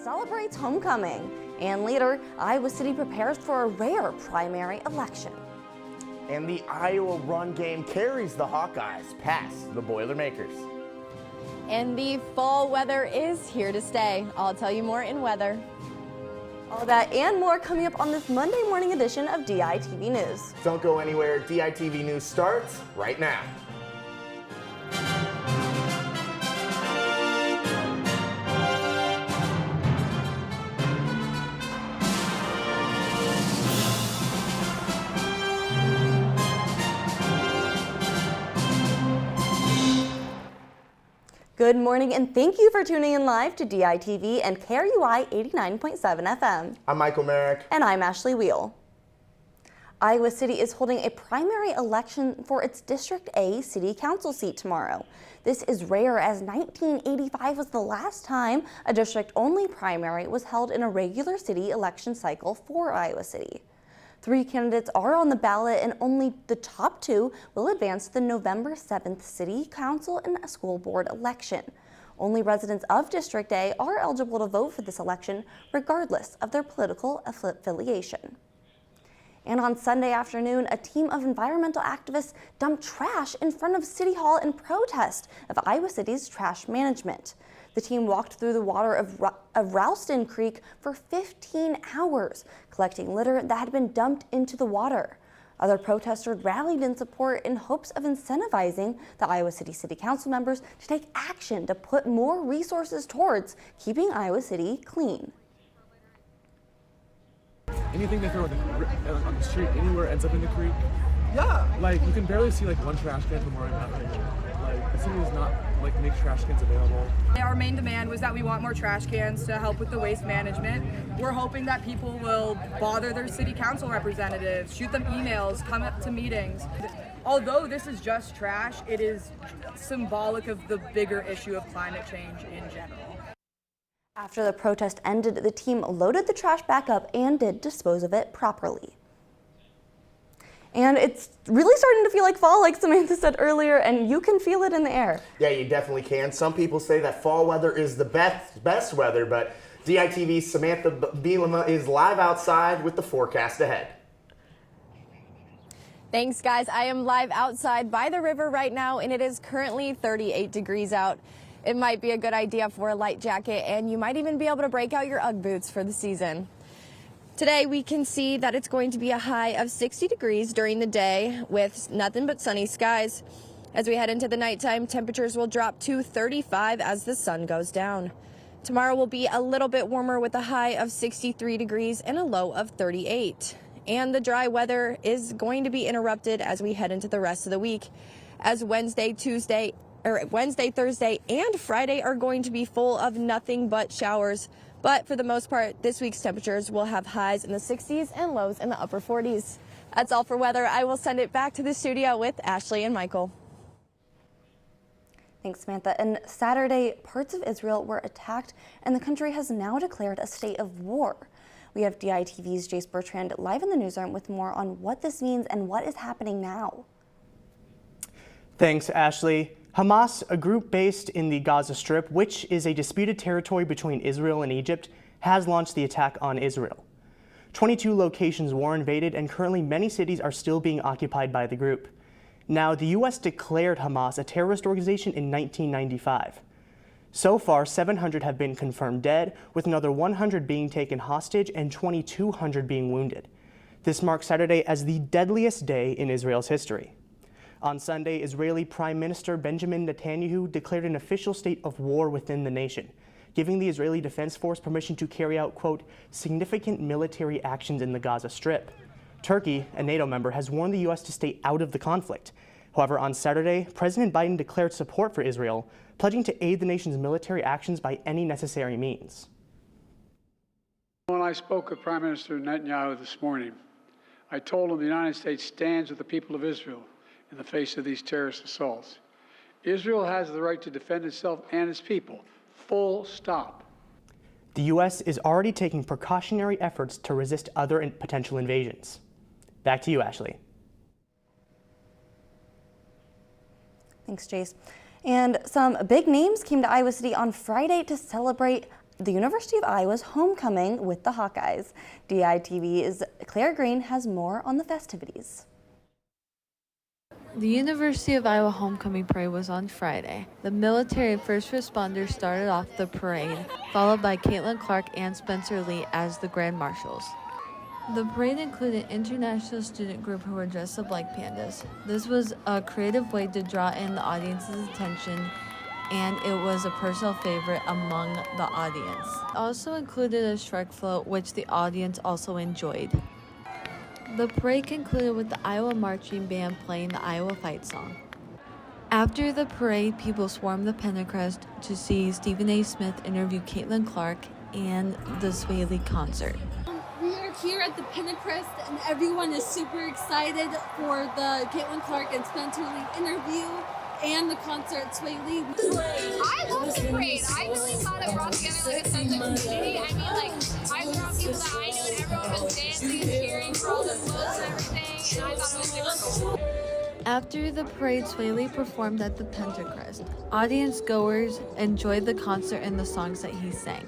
celebrates homecoming. And later, Iowa City prepares for a rare primary election. And the Iowa run game carries the Hawkeyes past the Boilermakers. And the fall weather is here to stay. I'll tell you more in weather. All that and more coming up on this Monday morning edition of DITV News. Don't go anywhere. DITV News starts right now. Good morning and thank you for tuning in live to DITV and KRUI 89.7 FM. I'm Michael Merrick. And I'm Ashley Wheel. Iowa City is holding a primary election for its District A City Council seat tomorrow. This is rare as 1985 was the last time a district-only primary was held in a regular city election cycle for Iowa City. 3 candidates are on the ballot and only the top 2 will advance to the November 7th City Council and School Board election. Only residents of District A are eligible to vote for this election regardless of their political affiliation. And on Sunday afternoon, a team of environmental activists dumped trash in front of City Hall in protest of Iowa City's trash management. The team walked through the water of Ralston Creek for 15 hours, collecting litter that had been dumped into the water. Other protesters rallied in support in hopes of incentivizing the Iowa City Council members to take action to put more resources towards keeping Iowa City clean. Anything they throw on the street anywhere ends up in the creek. Yeah. Like, you can barely see like one trash can from where I'm at right now. Like, the city does not like make trash cans available. Our main demand was that we want more trash cans to help with the waste management. We're hoping that people will bother their city council representatives, shoot them emails, come up to meetings. Although this is just trash, it is symbolic of the bigger issue of climate change in general. After the protest ended, the team loaded the trash back up and did dispose of it properly. And it's really starting to feel like fall, like Samantha said earlier, and you can feel it in the air. Yeah, you definitely can. Some people say that fall weather is the best weather, but DITV's Samantha Bielema is live outside with the forecast ahead. Thanks, guys. I am live outside by the river right now, and it is currently 38 degrees out. It might be a good idea for a light jacket, and you might even be able to break out your Ugg boots for the season. Today, we can see that it's going to be a high of 60 degrees during the day with nothing but sunny skies. As we head into the nighttime, temperatures will drop to 35 as the sun goes down. Tomorrow will be a little bit warmer with a high of 63 degrees and a low of 38. And the dry weather is going to be interrupted as we head into the rest of the week, as Wednesday, Thursday, and Friday are going to be full of nothing but showers. But for the most part, this week's temperatures will have highs in the 60s and lows in the upper 40s. That's all for weather. I will send it back to the studio with Ashley and Michael. Thanks, Samantha. And Saturday, parts of Israel were attacked, and the country has now declared a state of war. We have DITV's Jace Bertrand live in the newsroom with more on what this means and what is happening now. Thanks, Ashley. Hamas, a group based in the Gaza Strip, which is a disputed territory between Israel and Egypt, has launched the attack on Israel. 22 locations were invaded, and currently many cities are still being occupied by the group. Now, the U.S. declared Hamas a terrorist organization in 1995. So far, 700 have been confirmed dead, with another 100 being taken hostage and 2,200 being wounded. This marks Saturday as the deadliest day in Israel's history. On Sunday, Israeli Prime Minister Benjamin Netanyahu declared an official state of war within the nation, giving the Israeli Defense Force permission to carry out, quote, significant military actions in the Gaza Strip. Turkey, a NATO member, has warned the U.S. to stay out of the conflict. However, on Saturday, President Biden declared support for Israel, pledging to aid the nation's military actions by any necessary means. When I spoke with Prime Minister Netanyahu this morning, I told him the United States stands with the people of Israel in the face of these terrorist assaults. Israel has the right to defend itself and its people, full stop. The U.S. is already taking precautionary efforts to resist other potential invasions. Back to you, Ashley. Thanks, Jace. And some big names came to Iowa City on Friday to celebrate the University of Iowa's homecoming with the Hawkeyes. DITV's Claire Green has more on the festivities. The University of Iowa homecoming parade was on Friday. The military and first responders started off the parade, followed by Caitlin Clark and Spencer Lee as the Grand Marshals. The parade included an international student group who were dressed up like pandas. This was a creative way to draw in the audience's attention, and it was a personal favorite among the audience. It also included a Shrek float, which the audience also enjoyed. The parade concluded with the Iowa Marching Band playing the Iowa Fight Song. After the parade, people swarmed the Pentecrest to see Stephen A. Smith interview Caitlin Clark and the Sway Lee concert. We are here at the Pentecrest and everyone is super excited for the Caitlin Clark and Spencer Lee interview and the concert Sway Lee. I love the parade. I really thought it brought together like a sense of community. I mean, like, I was around people that I knew and everyone was dancing and cheering for all the floats and everything, and I thought it was super cool. After the parade, Sway Lee performed at the Pentecrest. Audience goers enjoyed the concert and the songs that he sang.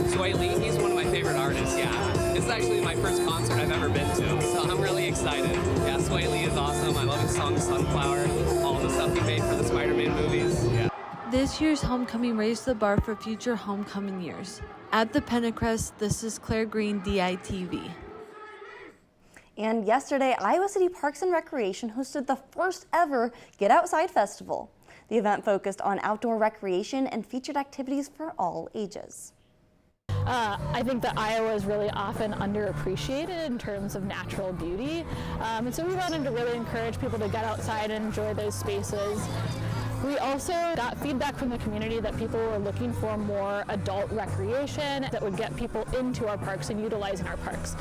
Sway Lee, he's one of my favorite artists, yeah. This is actually my first concert I've ever been to, so I'm really excited. Yeah, Sway Lee is awesome. I love his song Sunflower, all the stuff he made for the Spider-Man movies, yeah. This year's homecoming raised the bar for future homecoming years. At the Pentecrest, this is Claire Green, DITV. And yesterday, Iowa City Parks and Recreation hosted the first ever Get Outside Festival. The event focused on outdoor recreation and featured activities for all ages. I think that Iowa is really often underappreciated in terms of natural beauty. And so we wanted to really encourage people to get outside and enjoy those spaces. We also got feedback from the community that people were looking for more adult recreation that would get people into our parks and utilizing our parks.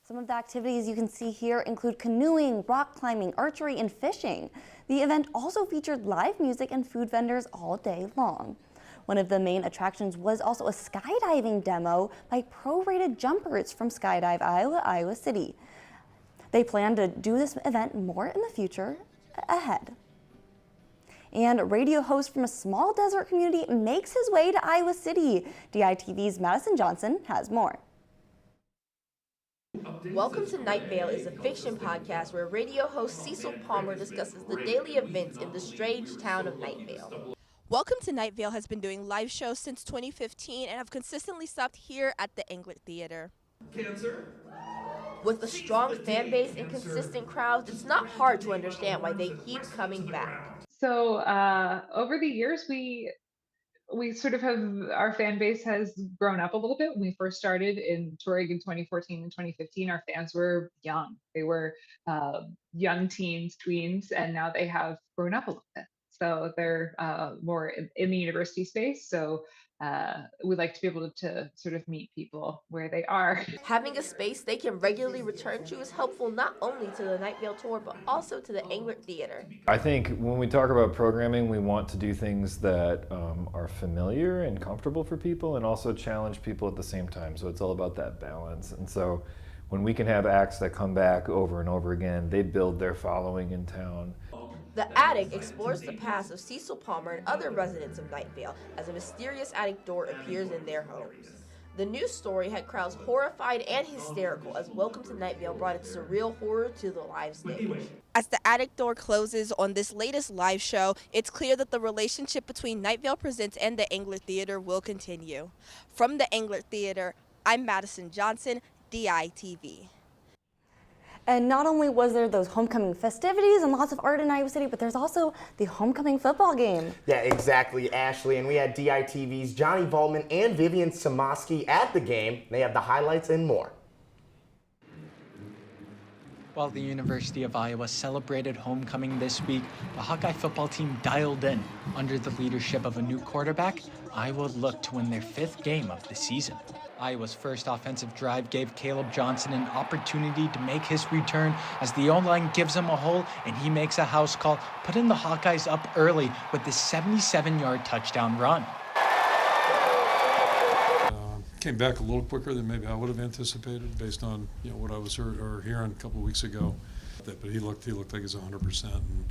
Some of the activities you can see here include canoeing, rock climbing, archery, and fishing. The event also featured live music and food vendors all day long. One of the main attractions was also a skydiving demo by pro-rated jumpers from Skydive Iowa City. They plan to do this event more in the future ahead. And radio host from a small desert community makes his way to Iowa City. DITV's Madison Johnson has more. Welcome to Night Vale is a fiction podcast where radio host Cecil Palmer discusses the daily events in the strange town of Night Vale. Welcome to Night Vale has been doing live shows since 2015 and have consistently stopped here at the Englert Theater. Cancer? With a strong fan base and consistent crowds, it's not hard to understand why they keep coming back. So over the years, we sort of have, our fan base has grown up a little bit. When we first started in touring in 2014 and 2015, our fans were young. They were young teens, tweens, and now they have grown up a little bit. So they're more in the university space. So we like to be able to sort of meet people where they are. Having a space they can regularly return to is helpful not only to the Night Vale tour, but also to the Englert Theater. I think when we talk about programming, we want to do things that are familiar and comfortable for people and also challenge people at the same time. So it's all about that balance. And so when we can have acts that come back over and over again, they build their following in town. The Attic explores the past of Cecil Palmer and other residents of Night Vale as a mysterious attic door appears in their homes. The news story had crowds horrified and hysterical as Welcome to Night Vale brought its surreal horror to the live stage. As the attic door closes on this latest live show, it's clear that the relationship between Night Vale Presents and the Englert Theater will continue. From the Englert Theater, I'm Madison Johnson, DITV. And not only was there those homecoming festivities and lots of art in Iowa City, but there's also the homecoming football game. Yeah, exactly, Ashley. And we had DITV's Johnny Voltman and Vivian Samoski at the game. They have the highlights and more. While the University of Iowa celebrated homecoming this week, the Hawkeye football team dialed in. Under the leadership of a new quarterback, Iowa looked to win their 5th game of the season. Iowa's first offensive drive gave Caleb Johnson an opportunity to make his return as the O-line gives him a hole and he makes a house call, putting the Hawkeyes up early with this 77-yard touchdown run. Came back a little quicker than maybe I would have anticipated based on what I was hearing a couple of weeks ago. But he looked like he's 100%, and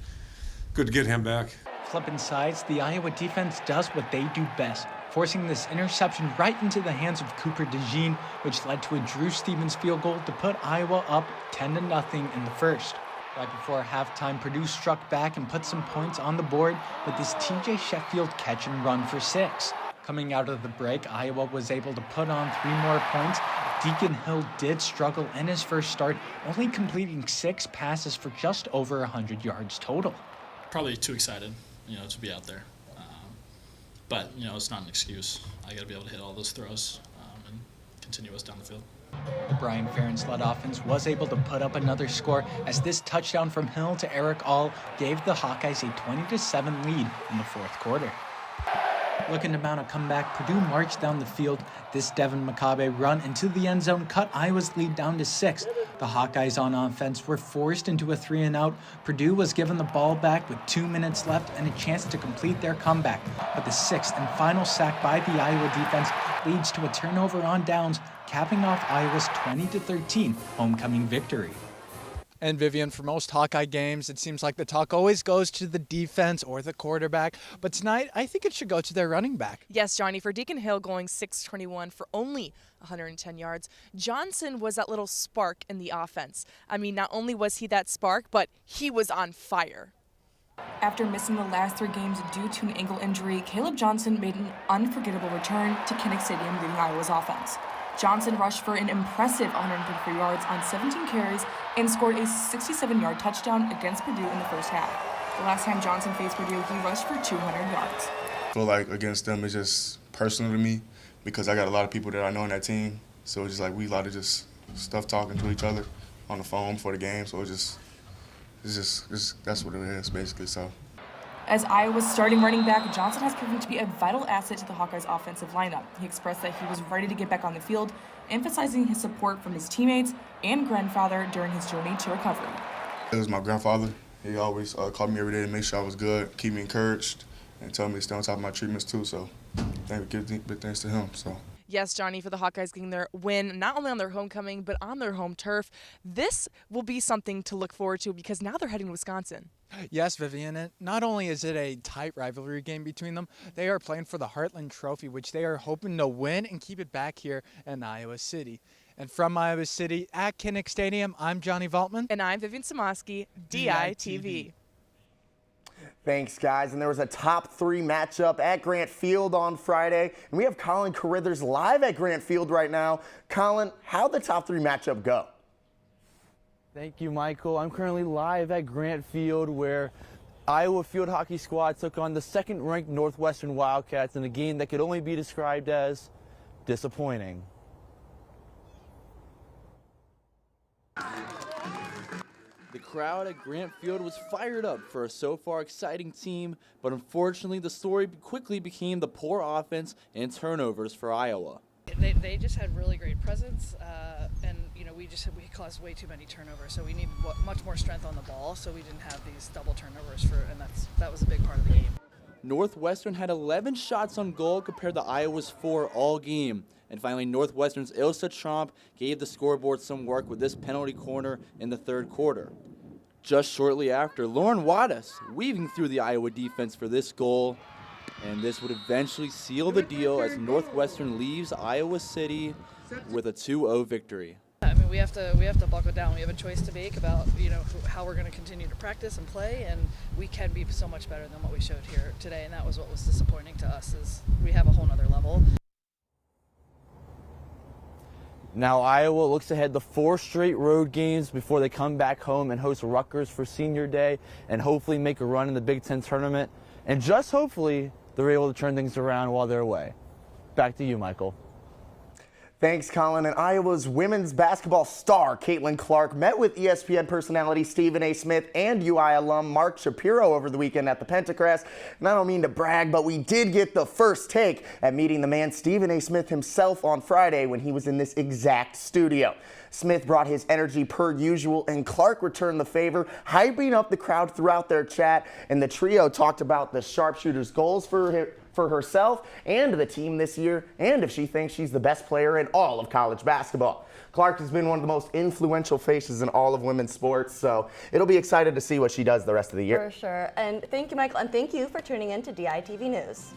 good to get him back. Flipping sides, the Iowa defense does what they do best, forcing this interception right into the hands of Cooper DeJean, which led to a Drew Stevens field goal to put Iowa up 10-0 in the first. Right before halftime, Purdue struck back and put some points on the board with this TJ Sheffield catch and run for 6. Coming out of the break, Iowa was able to put on 3 more points. Deacon Hill did struggle in his first start, only completing 6 passes for just over 100 yards total. Probably too excited, to be out there. But, it's not an excuse. I got to be able to hit all those throws and continue us down the field. The Brian Ferentz-led offense was able to put up another score as this touchdown from Hill to Eric All gave the Hawkeyes a 20-7 lead in the fourth quarter. Looking to mount a comeback, Purdue marched down the field. This Devin McCabe run into the end zone cut Iowa's lead down to 6. The Hawkeyes on offense were forced into a 3-and-out. Purdue was given the ball back with 2 minutes left and a chance to complete their comeback. But the 6th and final sack by the Iowa defense leads to a turnover on downs, capping off Iowa's 20-13 homecoming victory. And Vivian, for most Hawkeye games, it seems like the talk always goes to the defense or the quarterback. But tonight, I think it should go to their running back. Yes, Johnny, for Deacon Hill going 6-21 for only 110 yards, Johnson was that little spark in the offense. I mean, not only was he that spark, but he was on fire. After missing the last 3 games due to an ankle injury, Caleb Johnson made an unforgettable return to Kinnick Stadium leading Iowa's offense. Johnson rushed for an impressive 133 yards on 17 carries and scored a 67-yard touchdown against Purdue in the first half. The last time Johnson faced Purdue, he rushed for 200 yards. I feel like against them, it's just personal to me because I got a lot of people that I know on that team. So it's just like we a lot of just stuff talking to each other on the phone before the game. So it's just that's what it is basically. So. As Iowa's starting running back, Johnson has proven to be a vital asset to the Hawkeyes' offensive lineup. He expressed that he was ready to get back on the field, emphasizing his support from his teammates and grandfather during his journey to recovery. It was my grandfather. He always called me every day to make sure I was good, keep me encouraged, and tell me to stay on top of my treatments too. So give big thanks to him. So. Yes, Johnny, for the Hawkeyes getting their win, not only on their homecoming, but on their home turf. This will be something to look forward to because now they're heading to Wisconsin. Yes, Vivian, and not only is it a tight rivalry game between them, they are playing for the Heartland Trophy, which they are hoping to win and keep it back here in Iowa City. And from Iowa City at Kinnick Stadium, I'm Johnny Valtman. And I'm Vivian Samosky, DITV. Thanks, guys. And there was a top 3 matchup at Grant Field on Friday. And we have Colin Carithers live at Grant Field right now. Colin, how'd the top 3 matchup go? Thank you, Michael. I'm currently live at Grant Field where Iowa field hockey squad took on the 2nd-ranked Northwestern Wildcats in a game that could only be described as disappointing. The crowd at Grant Field was fired up for a so far exciting team, but unfortunately the story quickly became the poor offense and turnovers for Iowa. They just had really great presence, and we caused way too many turnovers. So we need much more strength on the ball. So we didn't have these double turnovers and that was a big part of the game. Northwestern had 11 shots on goal compared to Iowa's 4 all game. And finally, Northwestern's Ilsa Tromp gave the scoreboard some work with this penalty corner in the 3rd quarter. Just shortly after, Lauren Wattis weaving through the Iowa defense for this goal. And this would eventually seal the deal as Northwestern leaves Iowa City with a 2-0 victory. I mean, we have to buckle down. We have a choice to make about how we're going to continue to practice and play, and we can be so much better than what we showed here today. And that was what was disappointing to us is we have a whole nother level. Now Iowa looks ahead to 4 straight road games before they come back home and host Rutgers for Senior Day and hopefully make a run in the Big Ten tournament. And just hopefully, they're able to turn things around while they're away. Back to you, Michael. Thanks, Colin. And Iowa's women's basketball star, Caitlin Clark, met with ESPN personality Stephen A. Smith and UI alum Mark Shapiro over the weekend at the Pentacrest. And I don't mean to brag, but we did get the first take at meeting the man Stephen A. Smith himself on Friday when he was in this exact studio. Smith brought his energy per usual, and Clark returned the favor, hyping up the crowd throughout their chat. And the trio talked about the sharpshooter's goals for herself and the team this year, and if she thinks she's the best player in all of college basketball. Clark has been one of the most influential faces in all of women's sports, so it'll be excited to see what she does the rest of the year. For sure. And thank you, Michael, and thank you for tuning in to DITV News.